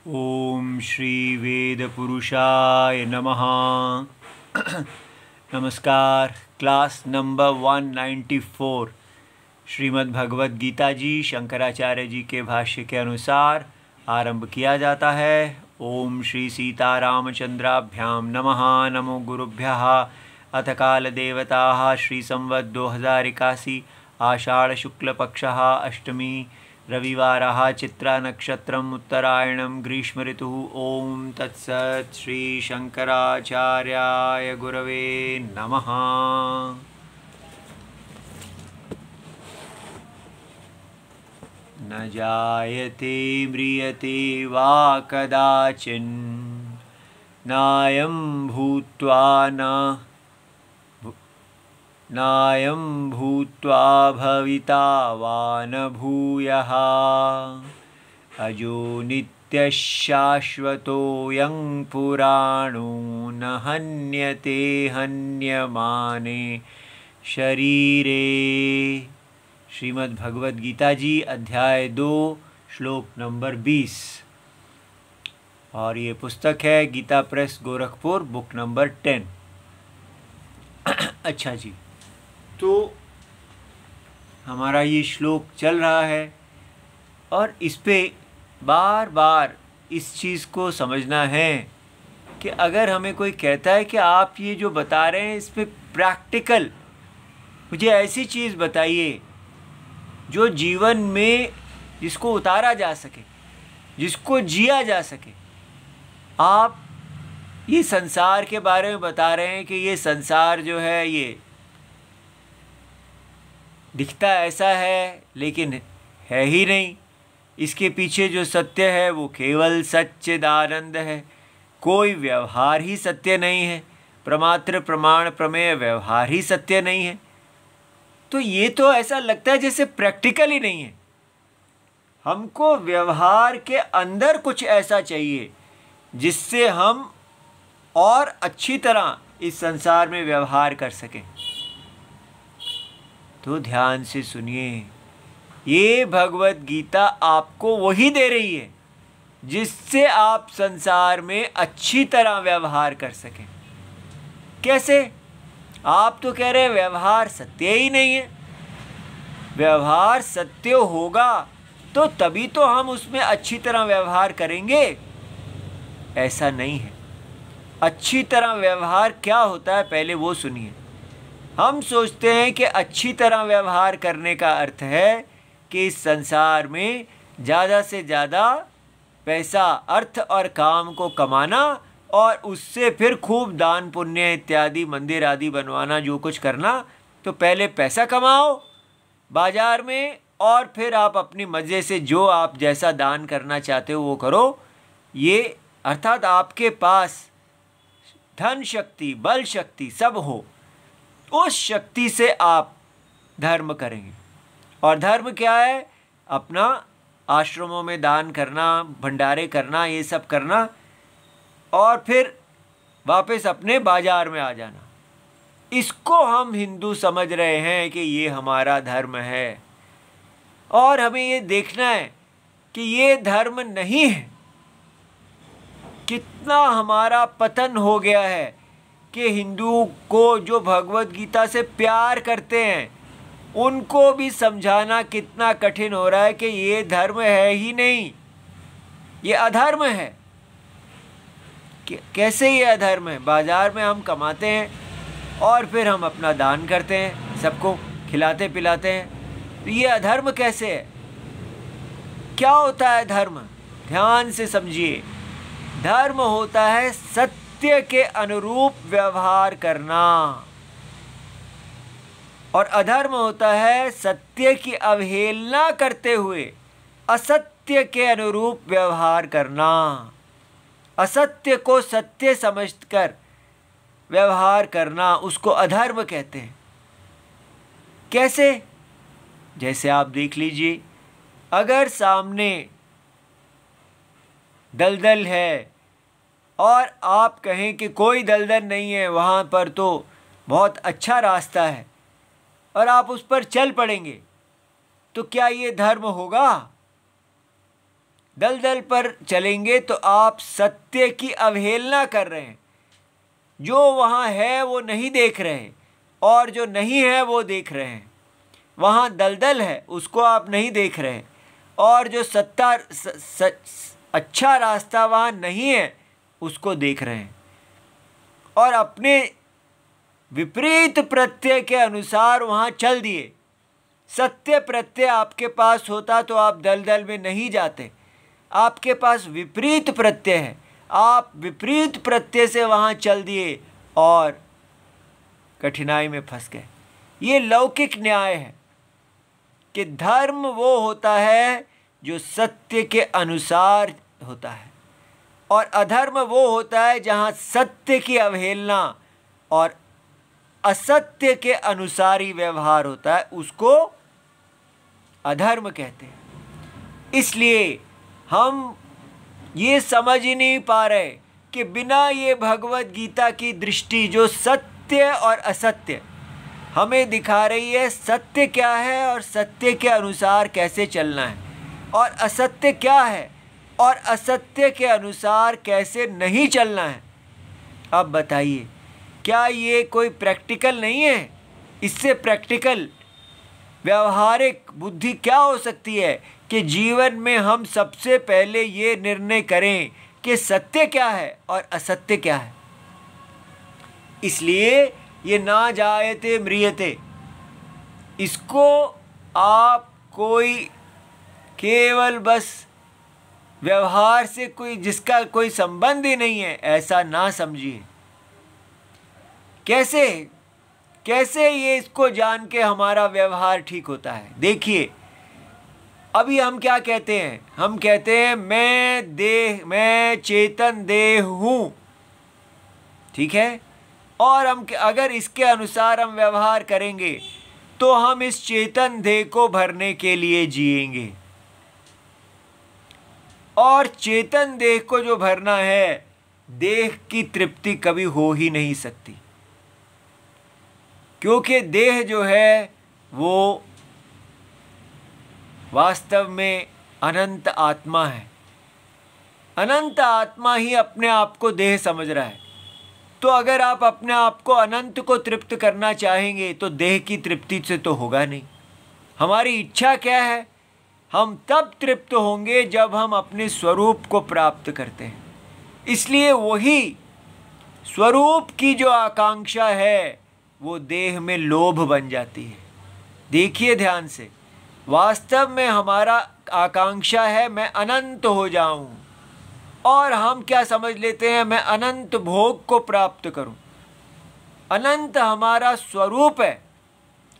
ओम श्री वेद पुरुषाय नमः। नमस्कार। क्लास नंबर 194 श्रीमद् भगवद गीता जी शंकराचार्य जी के भाष्य के अनुसार आरंभ किया जाता है। ओम श्री सीतारामचंद्राभ्याम नमः। नमो गुरुभ्यः। अथ काल देवताः श्री संवत् 2081 आषाढ़ शुक्ल पक्षः अष्टमी रविवारः चित्रा नक्षत्रम् उत्तरायणं ग्रीष्म ऋतुः। ओम तत्सत्। श्री शंकराचार्याय गुरवे नमः। न जायते म्रियते वा कदाचिन् नायं भूत्वा भविता वा न भूयः। अजो नित्यः शाश्वतोऽयं पुराणो न हन्यते हन्यमाने शरीरे। श्रीमद् भगवद गीता जी अध्याय 2 श्लोक नंबर 20। और ये पुस्तक है Gita press Gorakhpur, book number 10। अच्छा जी, तो हमारा ये श्लोक चल रहा है और इस पे बार बार इस चीज़ को समझना है कि अगर हमें कोई कहता है कि आप ये जो बता रहे हैं इस पे प्रैक्टिकल मुझे ऐसी चीज़ बताइए जो जीवन में जिसको उतारा जा सके, जिसको जिया जा सके। आप ये संसार के बारे में बता रहे हैं कि ये संसार जो है ये दिखता ऐसा है लेकिन है ही नहीं। इसके पीछे जो सत्य है वो केवल सच्चिदानंद है। कोई व्यवहार ही सत्य नहीं है। प्रमात्र प्रमाण प्रमेय व्यवहार ही सत्य नहीं है। तो ये तो ऐसा लगता है जैसे प्रैक्टिकल ही नहीं है। हमको व्यवहार के अंदर कुछ ऐसा चाहिए जिससे हम और अच्छी तरह इस संसार में व्यवहार कर सकें। तो ध्यान से सुनिए, ये भगवत गीता आपको वही दे रही है जिससे आप संसार में अच्छी तरह व्यवहार कर सकें। कैसे? आप तो कह रहे हैं व्यवहार सत्य ही नहीं है। व्यवहार सत्य होगा तो तभी तो हम उसमें अच्छी तरह व्यवहार करेंगे। ऐसा नहीं है। अच्छी तरह व्यवहार क्या होता है पहले वो सुनिए। हम सोचते हैं कि अच्छी तरह व्यवहार करने का अर्थ है कि इस संसार में ज़्यादा से ज़्यादा पैसा, अर्थ और काम को कमाना और उससे फिर खूब दान पुण्य इत्यादि मंदिर आदि बनवाना, जो कुछ करना। तो पहले पैसा कमाओ बाजार में और फिर आप अपनी मज़े से जो आप जैसा दान करना चाहते हो वो करो। ये अर्थात आपके पास धन शक्ति, बल शक्ति सब हो, उस शक्ति से आप धर्म करेंगे। और धर्म क्या है? अपना आश्रमों में दान करना, भंडारे करना, ये सब करना और फिर वापस अपने बाजार में आ जाना। इसको हम हिंदू समझ रहे हैं कि ये हमारा धर्म है। और हमें ये देखना है कि ये धर्म नहीं है। कितना हमारा पतन हो गया है कि हिंदुओं को जो भगवत गीता से प्यार करते हैं उनको भी समझाना कितना कठिन हो रहा है कि ये धर्म है ही नहीं, ये अधर्म है। कैसे ये अधर्म है? बाजार में हम कमाते हैं और फिर हम अपना दान करते हैं, सबको खिलाते पिलाते हैं। तो ये अधर्म कैसे है? क्या होता है धर्म? ध्यान से समझिए। धर्म होता है सत्य के अनुरूप व्यवहार करना और अधर्म होता है सत्य की अवहेलना करते हुए असत्य के अनुरूप व्यवहार करना। असत्य को सत्य समझकर व्यवहार करना, उसको अधर्म कहते हैं। कैसे? जैसे आप देख लीजिए, अगर सामने दलदल है और आप कहें कि कोई दलदल नहीं है, वहाँ पर तो बहुत अच्छा रास्ता है, और आप उस पर चल पड़ेंगे, तो क्या ये धर्म होगा? दलदल पर चलेंगे तो आप सत्य की अवहेलना कर रहे हैं। जो वहाँ है वो नहीं देख रहे, और जो नहीं है वो देख रहे हैं। वहाँ दलदल है उसको आप नहीं देख रहे, और जो अच्छा रास्ता वहाँ नहीं है उसको देख रहे हैं। और अपने विपरीत प्रत्यय के अनुसार वहाँ चल दिए। सत्य प्रत्यय आपके पास होता तो आप दलदल में नहीं जाते। आपके पास विपरीत प्रत्यय है, आप विपरीत प्रत्यय से वहाँ चल दिए और कठिनाई में फंस गए। ये लौकिक न्याय है कि धर्म वो होता है जो सत्य के अनुसार होता है, और अधर्म वो होता है जहाँ सत्य की अवहेलना और असत्य के अनुसारी व्यवहार होता है, उसको अधर्म कहते हैं। इसलिए हम ये समझ ही नहीं पा रहे कि बिना ये भगवत गीता की दृष्टि जो सत्य और असत्य हमें दिखा रही है, सत्य क्या है और सत्य के अनुसार कैसे चलना है, और असत्य क्या है और असत्य के अनुसार कैसे नहीं चलना है। अब बताइए, क्या ये कोई प्रैक्टिकल नहीं है? इससे प्रैक्टिकल व्यवहारिक बुद्धि क्या हो सकती है कि जीवन में हम सबसे पहले ये निर्णय करें कि सत्य क्या है और असत्य क्या है। इसलिए ये ना जायते म्रियते, इसको आप कोई केवल बस व्यवहार से कोई जिसका कोई संबंध ही नहीं है ऐसा ना समझिए। कैसे कैसे ये इसको जान के हमारा व्यवहार ठीक होता है? देखिए, अभी हम क्या कहते हैं? हम कहते हैं मैं चेतन देह हूँ, ठीक है। और हम अगर इसके अनुसार हम व्यवहार करेंगे तो हम इस चेतन देह को भरने के लिए जिएंगे, और चेतन देह को जो भरना है, देह की तृप्ति कभी हो ही नहीं सकती, क्योंकि देह जो है वो वास्तव में अनंत आत्मा है। अनंत आत्मा ही अपने आप को देह समझ रहा है। तो अगर आप अपने आप को अनंत को तृप्त करना चाहेंगे तो देह की तृप्ति से तो होगा नहीं। हमारी इच्छा क्या है? हम तब तृप्त होंगे जब हम अपने स्वरूप को प्राप्त करते हैं। इसलिए वही स्वरूप की जो आकांक्षा है वो देह में लोभ बन जाती है। देखिए ध्यान से, वास्तव में हमारा आकांक्षा है मैं अनंत हो जाऊं, और हम क्या समझ लेते हैं? मैं अनंत भोग को प्राप्त करूं। अनंत हमारा स्वरूप है,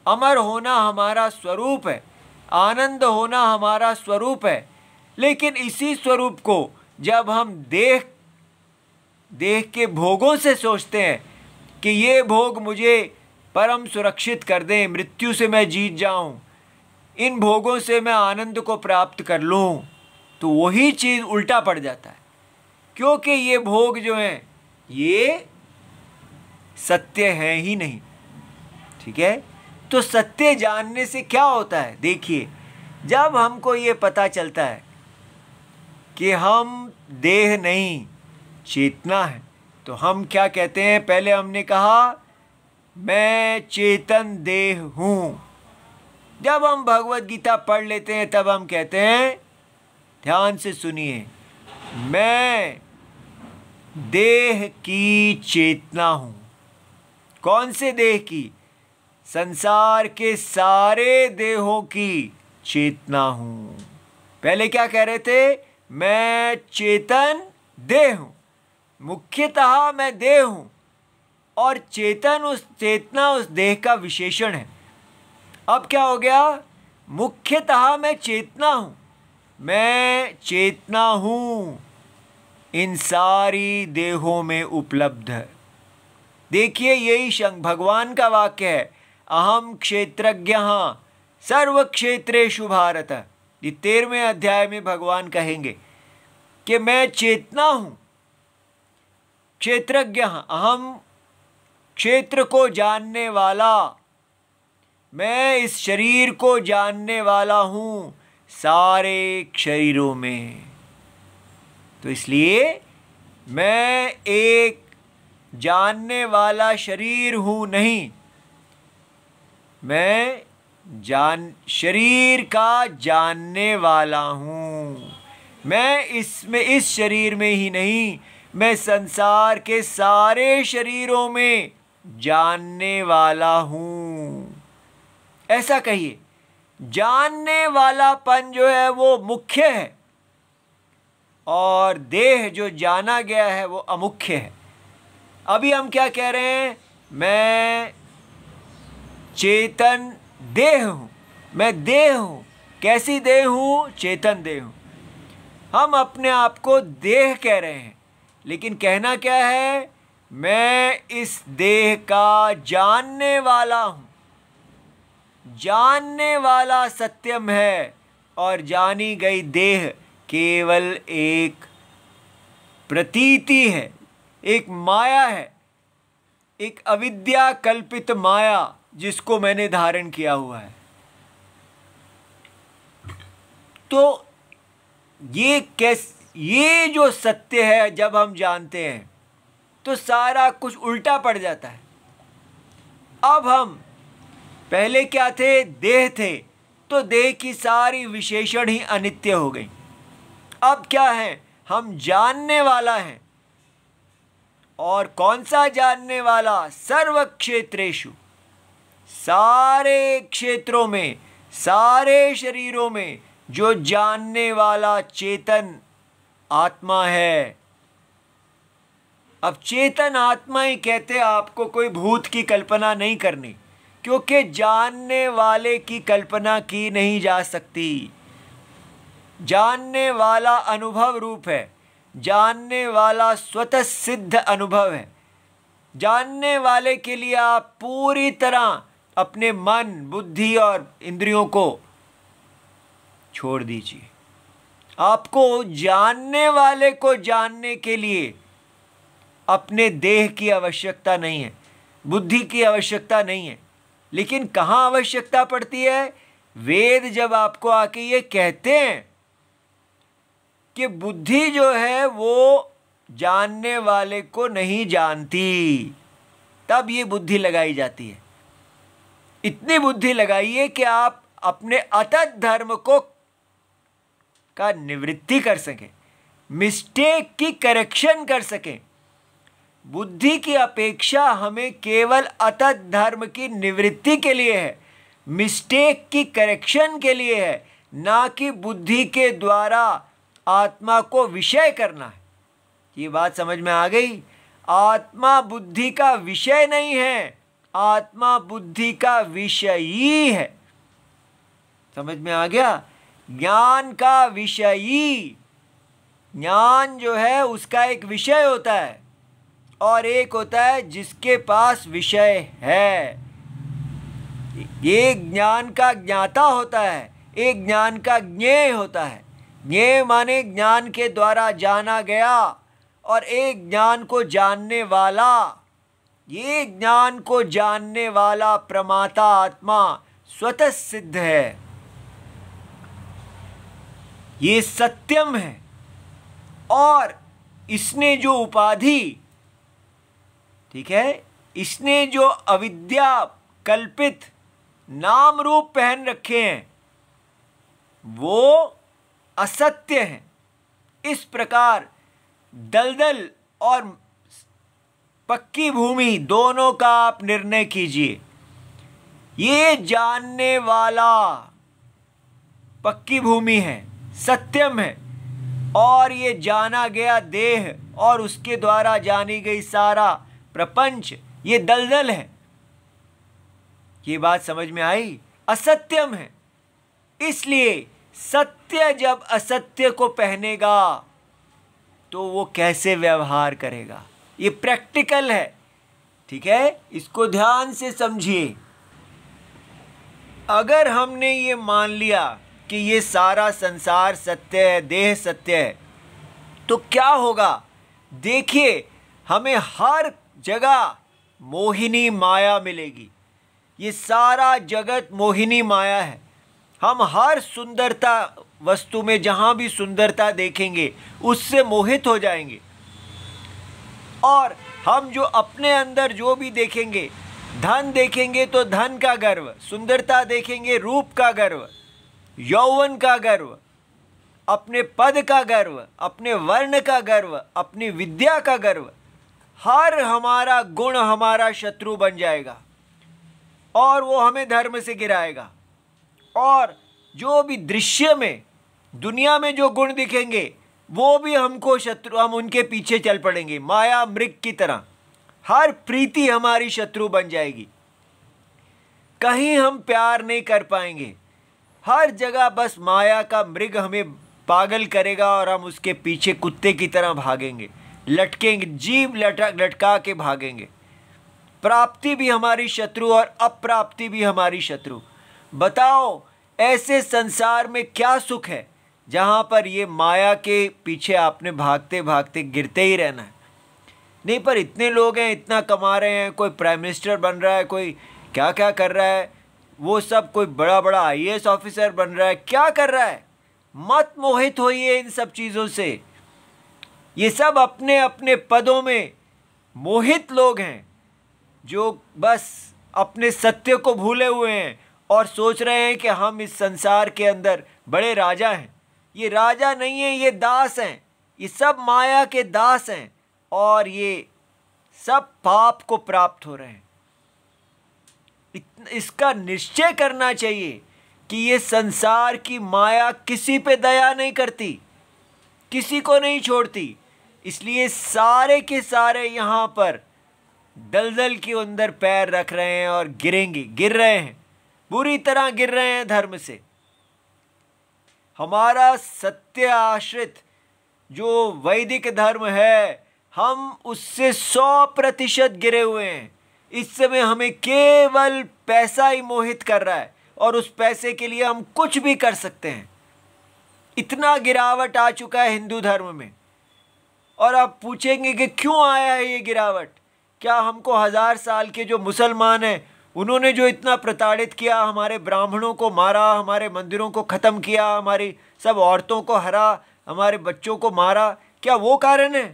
अमर होना हमारा स्वरूप है, आनंद होना हमारा स्वरूप है। लेकिन इसी स्वरूप को जब हम देह के भोगों से सोचते हैं कि ये भोग मुझे परम सुरक्षित कर दें, मृत्यु से मैं जीत जाऊं, इन भोगों से मैं आनंद को प्राप्त कर लूं, तो वही चीज़ उल्टा पड़ जाता है, क्योंकि ये भोग जो हैं ये सत्य है ही नहीं, ठीक है। तो सत्य जानने से क्या होता है? देखिए, जब हमको ये पता चलता है कि हम देह नहीं चेतना है, तो हम क्या कहते हैं? पहले हमने कहा मैं चेतन देह हूँ। जब हम भगवत गीता पढ़ लेते हैं तब हम कहते हैं, ध्यान से सुनिए, मैं देह की चेतना हूँ। कौन से देह की? संसार के सारे देहों की चेतना हूँ। पहले क्या कह रहे थे? मैं चेतन देह हूँ। मुख्यतः मैं देह हूँ, और चेतना उस देह का विशेषण है। अब क्या हो गया? मुख्यतः मैं चेतना हूँ, मैं चेतना हूँ इन सारी देहों में उपलब्ध है। देखिए, यही भगवान का वाक्य है, अहम क्षेत्रज्ञः सर्व क्षेत्रेषु भारत। ये 13वें अध्याय में भगवान कहेंगे कि मैं चेतना हूँ, क्षेत्रज्ञ, अहम क्षेत्र को जानने वाला, मैं इस शरीर को जानने वाला हूँ सारे शरीरों में। तो इसलिए मैं एक जानने वाला शरीर हूँ नहीं, मैं शरीर का जानने वाला हूँ। मैं इस शरीर में ही नहीं, मैं संसार के सारे शरीरों में जानने वाला हूँ। ऐसा कहिए, जानने वालापन जो है वो मुख्य है और देह जो जाना गया है वो अमुख्य है। अभी हम क्या कह रहे हैं? मैं चेतन देह हूँ, मैं देह हूँ। कैसी देह हूँ? चेतन देह हूँ। हम अपने आप को देह कह रहे हैं, लेकिन कहना क्या है? मैं इस देह का जानने वाला हूँ। जानने वाला सत्यम है और जानी गई देह केवल एक प्रतीति है, एक माया है, एक अविद्या कल्पित माया जिसको मैंने धारण किया हुआ है। तो ये जो सत्य है जब हम जानते हैं तो सारा कुछ उल्टा पड़ जाता है। अब हम पहले क्या थे? देह थे, तो देह की सारी विशेषण ही अनित्य हो गई। अब क्या है? हम जानने वाला हैं। और कौन सा जानने वाला? सर्व क्षेत्रेषु, सारे क्षेत्रों में, सारे शरीरों में जो जानने वाला चेतन आत्मा है। अब चेतन आत्मा ही कहते, आपको कोई भूत की कल्पना नहीं करनी, क्योंकि जानने वाले की कल्पना की नहीं जा सकती। जानने वाला अनुभव रूप है, जानने वाला स्वतः सिद्ध अनुभव है। जानने वाले के लिए आप पूरी तरह अपने मन, बुद्धि और इंद्रियों को छोड़ दीजिए। आपको जानने वाले को जानने के लिए अपने देह की आवश्यकता नहीं है, बुद्धि की आवश्यकता नहीं है। लेकिन कहाँ आवश्यकता पड़ती है? वेद जब आपको आके ये कहते हैं कि बुद्धि जो है वो जानने वाले को नहीं जानती, तब ये बुद्धि लगाई जाती है। इतनी बुद्धि लगाइए कि आप अपने अतत धर्म का निवृत्ति कर सकें, मिस्टेक की करेक्शन कर सकें। बुद्धि की अपेक्षा हमें केवल अतत धर्म की निवृत्ति के लिए है, मिस्टेक की करेक्शन के लिए है, ना कि बुद्धि के द्वारा आत्मा को विषय करना है। ये बात समझ में आ गई? आत्मा बुद्धि का विषय नहीं है, आत्मा बुद्धि का विषयी है। समझ में आ गया? ज्ञान का विषयी, ज्ञान जो है उसका एक विषय होता है और एक होता है जिसके पास विषय है। एक ज्ञान का ज्ञाता होता है, एक ज्ञान का ज्ञेय होता है। ज्ञेय माने ज्ञान के द्वारा जाना गया, और एक ज्ञान को जानने वाला। ये ज्ञान को जानने वाला प्रमाता आत्मा स्वतः सिद्ध है, ये सत्यम है। और इसने जो उपाधि, ठीक है, इसने जो अविद्या कल्पित नाम रूप पहन रखे हैं वो असत्य है। इस प्रकार दलदल और पक्की भूमि दोनों का आप निर्णय कीजिए। ये जानने वाला पक्की भूमि है, सत्यम है, और ये जाना गया देह और उसके द्वारा जानी गई सारा प्रपंच ये दलदल है। ये बात समझ में आई? असत्यम है। इसलिए सत्य जब असत्य को पहनेगा तो वो कैसे व्यवहार करेगा? ये प्रैक्टिकल है, ठीक है? इसको ध्यान से समझिए। अगर हमने ये मान लिया कि ये सारा संसार सत्य है, देह सत्य है, तो क्या होगा? देखिए, हमें हर जगह मोहिनी माया मिलेगी। ये सारा जगत मोहिनी माया है। हम हर सुंदरता वस्तु में जहाँ भी सुंदरता देखेंगे उससे मोहित हो जाएंगे। और हम जो अपने अंदर जो भी देखेंगे, धन देखेंगे तो धन का गर्व, सुंदरता देखेंगे रूप का गर्व, यौवन का गर्व, अपने पद का गर्व, अपने वर्ण का गर्व, अपनी विद्या का गर्व, हर हमारा गुण हमारा शत्रु बन जाएगा और वो हमें धर्म से गिराएगा। और जो भी दृश्य में दुनिया में जो गुण दिखेंगे वो भी हमको शत्रु, हम उनके पीछे चल पड़ेंगे माया मृग की तरह। हर प्रीति हमारी शत्रु बन जाएगी, कहीं हम प्यार नहीं कर पाएंगे, हर जगह बस माया का मृग हमें पागल करेगा और हम उसके पीछे कुत्ते की तरह भागेंगे, लटकेंगे, जीभ लटका के भागेंगे। प्राप्ति भी हमारी शत्रु और अप्राप्ति भी हमारी शत्रु। बताओ ऐसे संसार में क्या सुख है जहाँ पर ये माया के पीछे आपने भागते भागते गिरते ही रहना है। नहीं, पर इतने लोग हैं, इतना कमा रहे हैं, कोई प्राइम मिनिस्टर बन रहा है, कोई क्या क्या कर रहा है, वो सब कोई बड़ा बड़ा आईएएस ऑफिसर बन रहा है, क्या कर रहा है। मत मोहित होइए इन सब चीज़ों से। ये सब अपने अपने पदों में मोहित लोग हैं जो बस अपने सत्य को भूले हुए हैं और सोच रहे हैं कि हम इस संसार के अंदर बड़े राजा हैं। ये राजा नहीं है, ये दास हैं, ये सब माया के दास हैं और ये सब पाप को प्राप्त हो रहे हैं। इसका निश्चय करना चाहिए कि ये संसार की माया किसी पे दया नहीं करती, किसी को नहीं छोड़ती। इसलिए सारे के सारे यहाँ पर दलदल के अंदर पैर रख रहे हैं और गिरेंगे, गिर रहे हैं, बुरी तरह गिर रहे हैं धर्म से। हमारा सत्य आश्रित जो वैदिक धर्म है, हम उससे 100% गिरे हुए हैं। इस समय हमें केवल पैसा ही मोहित कर रहा है और उस पैसे के लिए हम कुछ भी कर सकते हैं। इतना गिरावट आ चुका है हिंदू धर्म में। और आप पूछेंगे कि क्यों आया है ये गिरावट? क्या हमको 1000 साल के जो मुसलमान हैं उन्होंने जो इतना प्रताड़ित किया, हमारे ब्राह्मणों को मारा, हमारे मंदिरों को ख़त्म किया, हमारी सब औरतों को हरा, हमारे बच्चों को मारा, क्या वो कारण है?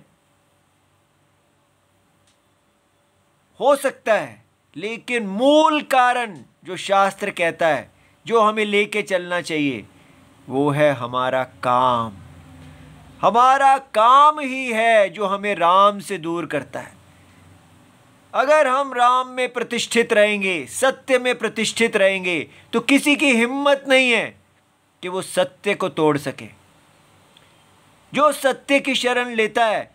हो सकता है, लेकिन मूल कारण जो शास्त्र कहता है, जो हमें लेके चलना चाहिए, वो है हमारा काम। हमारा काम ही है जो हमें राम से दूर करता है। अगर हम राम में प्रतिष्ठित रहेंगे, सत्य में प्रतिष्ठित रहेंगे, तो किसी की हिम्मत नहीं है कि वो सत्य को तोड़ सके। जो सत्य की शरण लेता है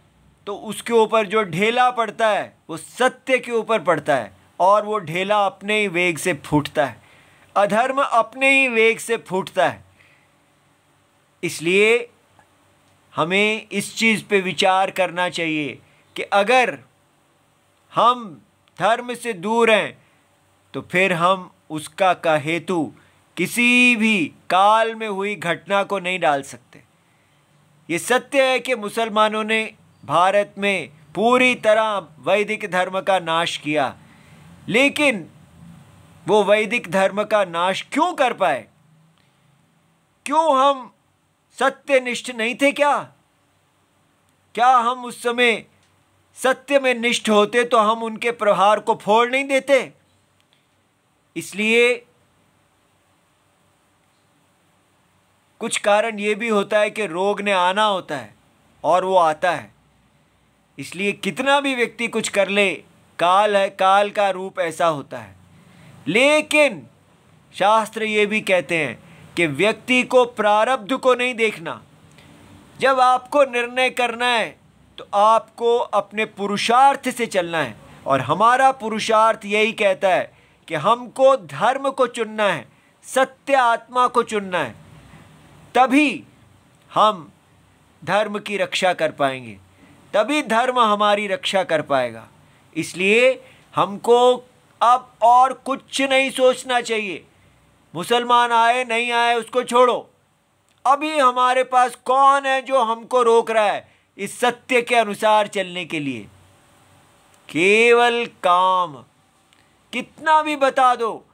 तो उसके ऊपर जो ढेला पड़ता है वो सत्य के ऊपर पड़ता है और वो ढेला अपने ही वेग से फूटता है, अधर्म अपने ही वेग से फूटता है। इसलिए हमें इस चीज़ पे विचार करना चाहिए कि अगर हम धर्म से दूर हैं तो फिर हम उसका का हेतु किसी भी काल में हुई घटना को नहीं डाल सकते। ये सत्य है कि मुसलमानों ने भारत में पूरी तरह वैदिक धर्म का नाश किया, लेकिन वो वैदिक धर्म का नाश क्यों कर पाए? क्यों? हम सत्यनिष्ठ नहीं थे क्या? क्या हम उस समय सत्य में निष्ठ होते तो हम उनके प्रहार को फोड़ नहीं देते? इसलिए कुछ कारण ये भी होता है कि रोग ने आना होता है और वो आता है। इसलिए कितना भी व्यक्ति कुछ कर ले, काल है, काल का रूप ऐसा होता है। लेकिन शास्त्र ये भी कहते हैं कि व्यक्ति को प्रारब्ध को नहीं देखना। जब आपको निर्णय करना है तो आपको अपने पुरुषार्थ से चलना है, और हमारा पुरुषार्थ यही कहता है कि हमको धर्म को चुनना है, सत्य आत्मा को चुनना है, तभी हम धर्म की रक्षा कर पाएंगे, तभी धर्म हमारी रक्षा कर पाएगा। इसलिए हमको अब और कुछ नहीं सोचना चाहिए। मुसलमान आए नहीं आए उसको छोड़ो, अभी हमारे पास कौन है जो हमको रोक रहा है इस सत्य के अनुसार चलने के लिए? केवल काम। कितना भी बता दो,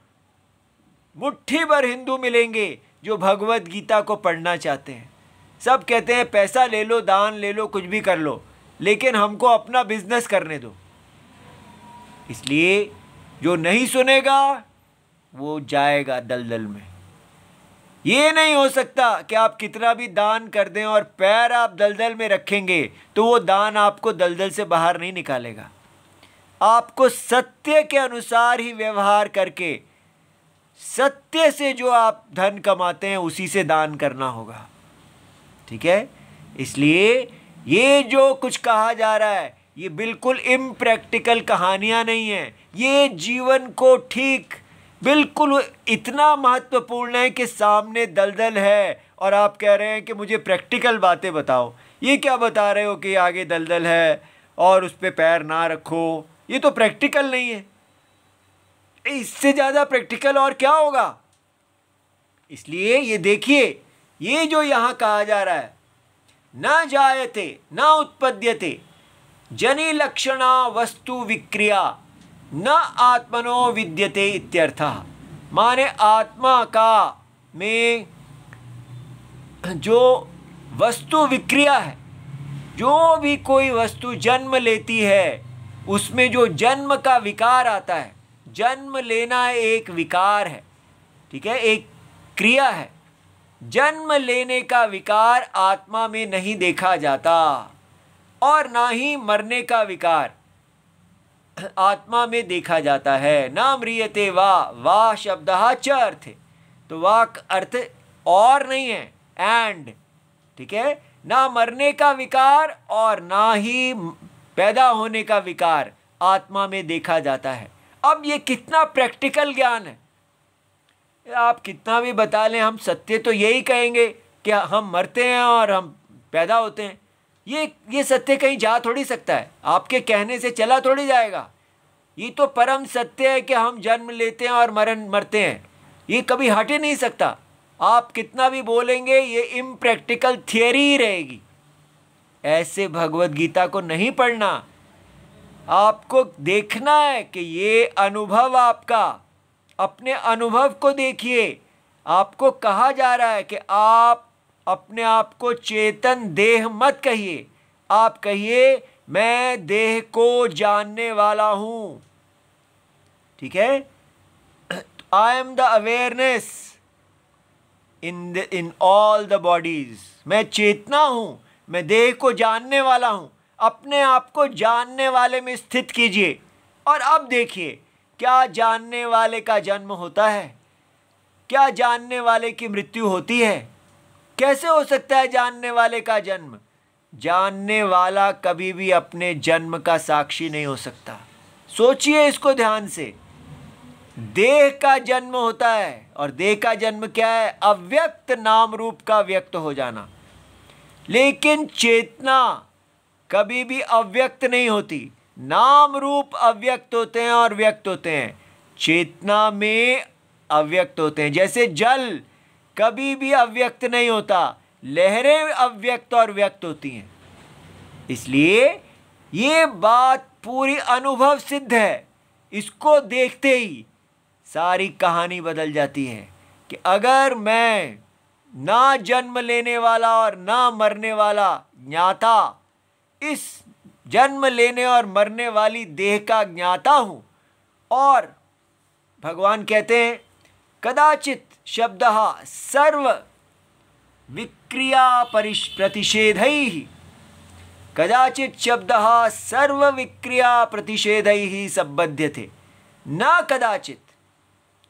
मुट्ठी भर हिंदू मिलेंगे जो भगवत गीता को पढ़ना चाहते हैं। सब कहते हैं पैसा ले लो, दान ले लो, कुछ भी कर लो, लेकिन हमको अपना बिजनेस करने दो। इसलिए जो नहीं सुनेगा वो जाएगा दलदल में। ये नहीं हो सकता कि आप कितना भी दान कर दें और पैर आप दलदल में रखेंगे तो वो दान आपको दलदल से बाहर नहीं निकालेगा। आपको सत्य के अनुसार ही व्यवहार करके, सत्य से जो आप धन कमाते हैं उसी से दान करना होगा। ठीक है, इसलिए ये जो कुछ कहा जा रहा है ये बिल्कुल इम्प्रैक्टिकल कहानियां नहीं है। ये जीवन को ठीक बिल्कुल इतना महत्वपूर्ण है कि सामने दलदल है और आप कह रहे हैं कि मुझे प्रैक्टिकल बातें बताओ। ये क्या बता रहे हो कि आगे दलदल है और उस पर पैर ना रखो? ये तो प्रैक्टिकल नहीं है। इससे ज़्यादा प्रैक्टिकल और क्या होगा? इसलिए ये देखिए, ये जो यहाँ कहा जा रहा है, न जायते न उत्पद्यते जनि लक्षणा वस्तु विक्रिया न आत्मनो विद्यते इत्यर्थः। माने आत्मा का में जो वस्तु विक्रिया है, जो भी कोई वस्तु जन्म लेती है उसमें जो जन्म का विकार आता है, जन्म लेना एक विकार है, ठीक है, एक क्रिया है। जन्म लेने का विकार आत्मा में नहीं देखा जाता और ना ही मरने का विकार आत्मा में देखा जाता है। ना म्रियते वा शब्दः च अर्थे, तो वा अर्थ और नहीं है, एंड, ठीक है। ना मरने का विकार और ना ही पैदा होने का विकार आत्मा में देखा जाता है। अब ये कितना प्रैक्टिकल ज्ञान है। आप कितना भी बता लें, हम सत्य तो यही कहेंगे कि हम मरते हैं और हम पैदा होते हैं। ये सत्य कहीं जा थोड़ी सकता है, आपके कहने से चला थोड़ी जाएगा। ये तो परम सत्य है कि हम जन्म लेते हैं और मरते हैं, ये कभी हट ही नहीं सकता। आप कितना भी बोलेंगे ये इम्प्रैक्टिकल थियरी ही रहेगी। ऐसे भगवत गीता को नहीं पढ़ना, आपको देखना है कि ये अनुभव आपका, अपने अनुभव को देखिए। आपको कहा जा रहा है कि आप अपने आप को चेतन देह मत कहिए, आप कहिए मैं देह को जानने वाला हूँ, ठीक है। I am the awareness in all the bodies. मैं चेतना हूँ, मैं देह को जानने वाला हूँ। अपने आप को जानने वाले में स्थित कीजिए और अब देखिए, क्या जानने वाले का जन्म होता है? क्या जानने वाले की मृत्यु होती है? कैसे हो सकता है जानने वाले का जन्म? जानने वाला कभी भी अपने जन्म का साक्षी नहीं हो सकता। सोचिए इसको ध्यान से। देह का जन्म होता है और देह का जन्म क्या है? अव्यक्त नाम रूप का व्यक्त हो जाना। लेकिन चेतना कभी भी अव्यक्त नहीं होती। नाम रूप अव्यक्त होते हैं और व्यक्त होते हैं, चेतना में अव्यक्त होते हैं। जैसे जल कभी भी अव्यक्त नहीं होता, लहरें अव्यक्त और व्यक्त होती हैं। इसलिए ये बात पूरी अनुभव सिद्ध है। इसको देखते ही सारी कहानी बदल जाती है कि अगर मैं ना जन्म लेने वाला और ना मरने वाला ज्ञाता, इस जन्म लेने और मरने वाली देह का ज्ञाता हूँ, और भगवान कहते हैं कदाचित शब्दः सर्व विक्रिया प्रतिषेधैः, कदाचित शब्दः सर्व विक्रिया प्रतिषेधैः सम्बध्यते, न कदाचित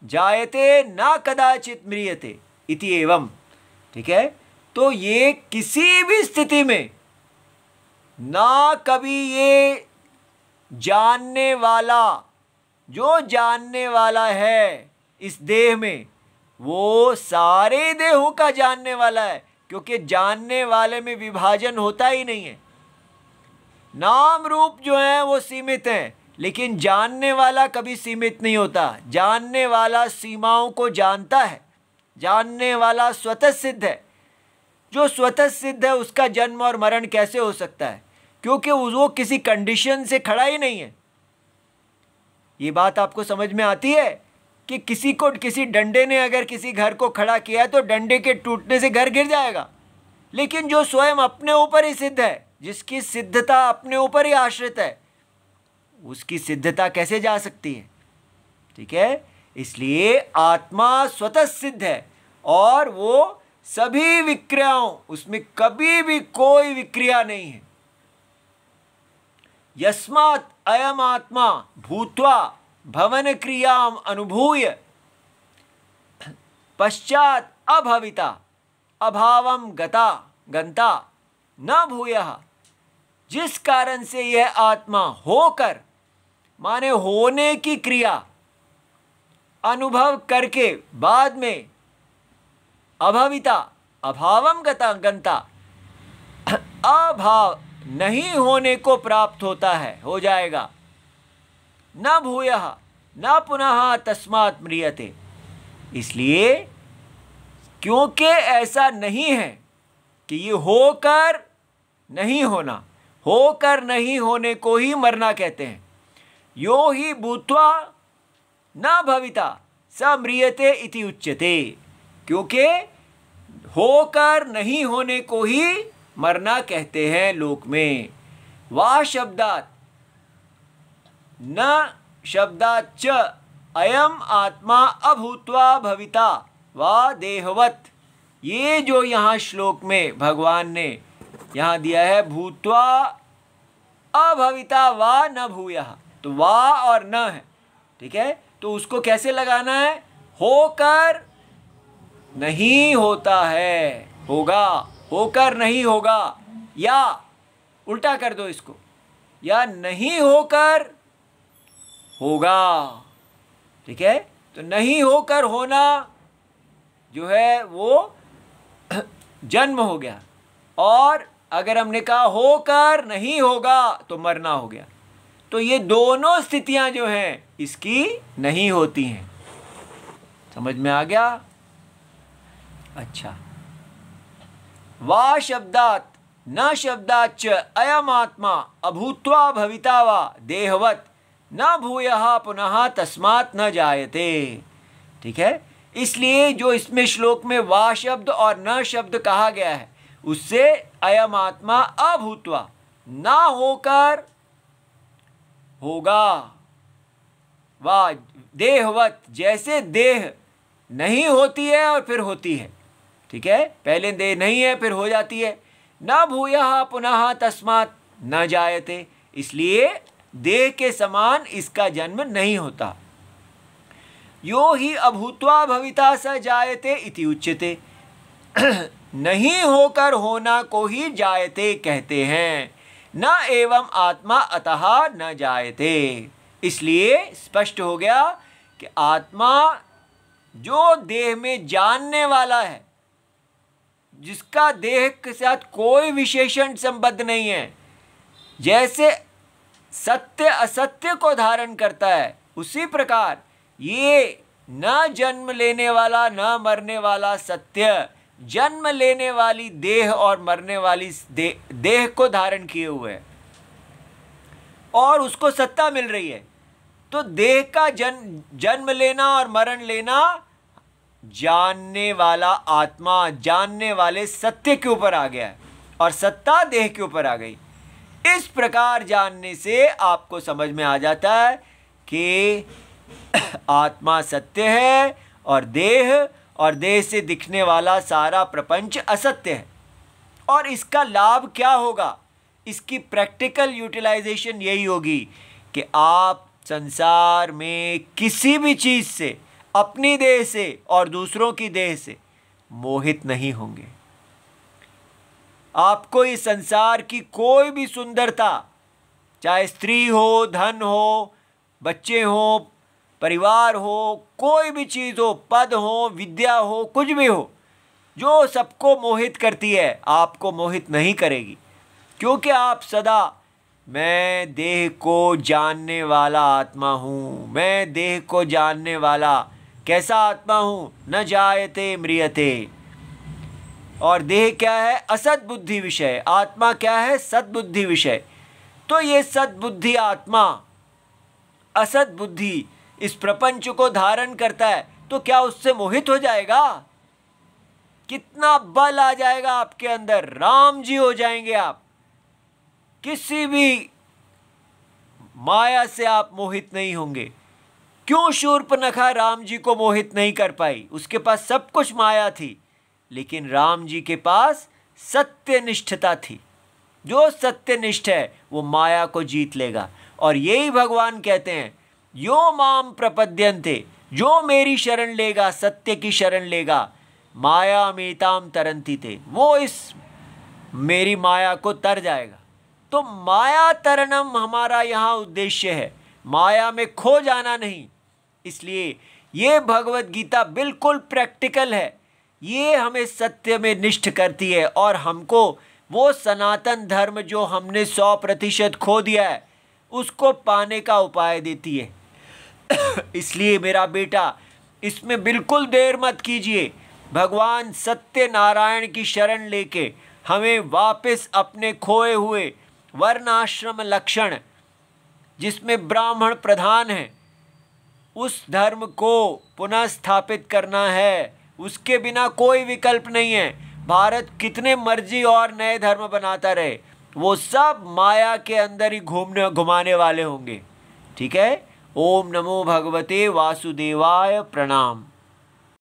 जायते न कदाचित म्रियते इति एवं। ठीक है, तो ये किसी भी स्थिति में ना कभी ये जानने वाला, जो जानने वाला है इस देह में, वो सारे देहों का जानने वाला है, क्योंकि जानने वाले में विभाजन होता ही नहीं है। नाम रूप जो है वो सीमित हैं, लेकिन जानने वाला कभी सीमित नहीं होता। जानने वाला सीमाओं को जानता है, जानने वाला स्वतः सिद्ध है। जो स्वतः सिद्ध है उसका जन्म और मरण कैसे हो सकता है? क्योंकि वो किसी कंडीशन से खड़ा ही नहीं है। ये बात आपको समझ में आती है? कि किसी को किसी डंडे ने अगर किसी घर को खड़ा किया है तो डंडे के टूटने से घर गिर जाएगा, लेकिन जो स्वयं अपने ऊपर ही सिद्ध है, जिसकी सिद्धता अपने ऊपर ही आश्रित है, उसकी सिद्धता कैसे जा सकती है? ठीक है, इसलिए आत्मा स्वतः सिद्ध है और वो सभी विक्रियाओं, उसमें कभी भी कोई विक्रिया नहीं है। यस्मात् अयम आत्मा भूत्वा भवन क्रियाम अनुभूय पश्चात अभविता अभावम गंता न भूयः, जिस कारण से यह आत्मा होकर माने होने की क्रिया अनुभव करके बाद में अभविता अभावम गंता अभाव नहीं होने को प्राप्त होता है, हो जाएगा। न भूयः न पुनः तस्मात् म्रियते, इसलिए क्योंकि ऐसा नहीं है कि ये होकर नहीं होना, होकर नहीं होने को ही मरना कहते हैं। यो ही भूत्वा न भविता स म्रियते इति उच्यते, क्योंकि होकर नहीं होने को ही मरना कहते हैं लोक में। वा शब्दात न शब्दात च अयम आत्मा अभूत्वा भविता वा देहवत, ये जो यहाँ श्लोक में भगवान ने यहाँ दिया है भूत्वा अभविता वा न भूयः, तो वा और न है, ठीक है, तो उसको कैसे लगाना है? होकर नहीं होता है, होगा, होकर नहीं होगा, या उल्टा कर दो इसको, या नहीं होकर होगा। ठीक है, तो नहीं होकर होना जो है वो जन्म हो गया, और अगर हमने कहा होकर नहीं होगा तो मरना हो गया। तो ये दोनों स्थितियां जो हैं इसकी नहीं होती हैं। समझ में आ गया? अच्छा, वा शब्दात न शब्दाच्च अयम आत्मा अभूत्वा भविता वा देहवत न भूयः पुनः तस्मात् न जायते। ठीक है, इसलिए जो इसमें श्लोक में वा शब्द और न शब्द कहा गया है उससे अयम आत्मा अभूत्वा, ना होकर होगा, वा देहवत, जैसे देह नहीं होती है और फिर होती है। ठीक है, पहले देह नहीं है फिर हो जाती है। न भूयः पुनः तस्मात् न जायते, इसलिए देह के समान इसका जन्म नहीं होता। यो ही अभूत्वा भविता स जायते इति उच्यते, नहीं होकर होना को ही जायते कहते हैं। न एवं आत्मा अतः न जायते, इसलिए स्पष्ट हो गया कि आत्मा जो देह में जानने वाला है, जिसका देह के साथ कोई विशेषण संबद्ध नहीं है, जैसे सत्य असत्य को धारण करता है, उसी प्रकार ये न जन्म लेने वाला न मरने वाला सत्य जन्म लेने वाली देह और मरने वाली देह को धारण किए हुए है और उसको सत्ता मिल रही है। तो देह का जन्म लेना और मरण लेना जानने वाला आत्मा, जानने वाले सत्य के ऊपर आ गया है और सत्ता देह के ऊपर आ गई। इस प्रकार जानने से आपको समझ में आ जाता है कि आत्मा सत्य है और देह से दिखने वाला सारा प्रपंच असत्य है। और इसका लाभ क्या होगा? इसकी प्रैक्टिकल यूटिलाइजेशन यही होगी कि आप संसार में किसी भी चीज़ से, अपनी देह से और दूसरों की देह से मोहित नहीं होंगे। आपको इस संसार की कोई भी सुंदरता, चाहे स्त्री हो, धन हो, बच्चे हो, परिवार हो, कोई भी चीज़ हो, पद हो, विद्या हो, कुछ भी हो, जो सबको मोहित करती है, आपको मोहित नहीं करेगी, क्योंकि आप सदा मैं देह को जानने वाला आत्मा हूँ, मैं देह को जानने वाला कैसा आत्मा हूँ, न जायते म्रियते। और देह क्या है? असत बुद्धि विषय। आत्मा क्या है? सद्बुद्धि विषय। तो ये सद्बुद्धि आत्मा, असत बुद्धि, इस प्रपंच को धारण करता है तो क्या उससे मोहित हो जाएगा? कितना बल आ जाएगा आपके अंदर, राम जी हो जाएंगे आप। किसी भी माया से आप मोहित नहीं होंगे। क्यों शूर्पणखा राम जी को मोहित नहीं कर पाई? उसके पास सब कुछ माया थी, लेकिन राम जी के पास सत्यनिष्ठता थी। जो सत्यनिष्ठ है वो माया को जीत लेगा। और यही भगवान कहते हैं, यो माम प्रपद्यन्ते, जो मेरी शरण लेगा, सत्य की शरण लेगा, माया मेताम तरंती थे, वो इस मेरी माया को तर जाएगा। तो माया तरनम हमारा यहाँ उद्देश्य है, माया में खो जाना नहीं। इसलिए ये भगवत गीता बिल्कुल प्रैक्टिकल है। ये हमें सत्य में निष्ठ करती है और हमको वो सनातन धर्म जो हमने 100% खो दिया है उसको पाने का उपाय देती है। इसलिए मेरा बेटा, इसमें बिल्कुल देर मत कीजिए। भगवान सत्य नारायण की शरण लेके हमें वापस अपने खोए हुए वर्णाश्रम लक्षण, जिसमें ब्राह्मण प्रधान है, उस धर्म को पुनः स्थापित करना है। उसके बिना कोई विकल्प नहीं है। भारत कितने मर्जी और नए धर्म बनाता रहे, वो सब माया के अंदर ही घुमाने वाले होंगे। ठीक है। ओम नमो भगवते वासुदेवाय। प्रणाम।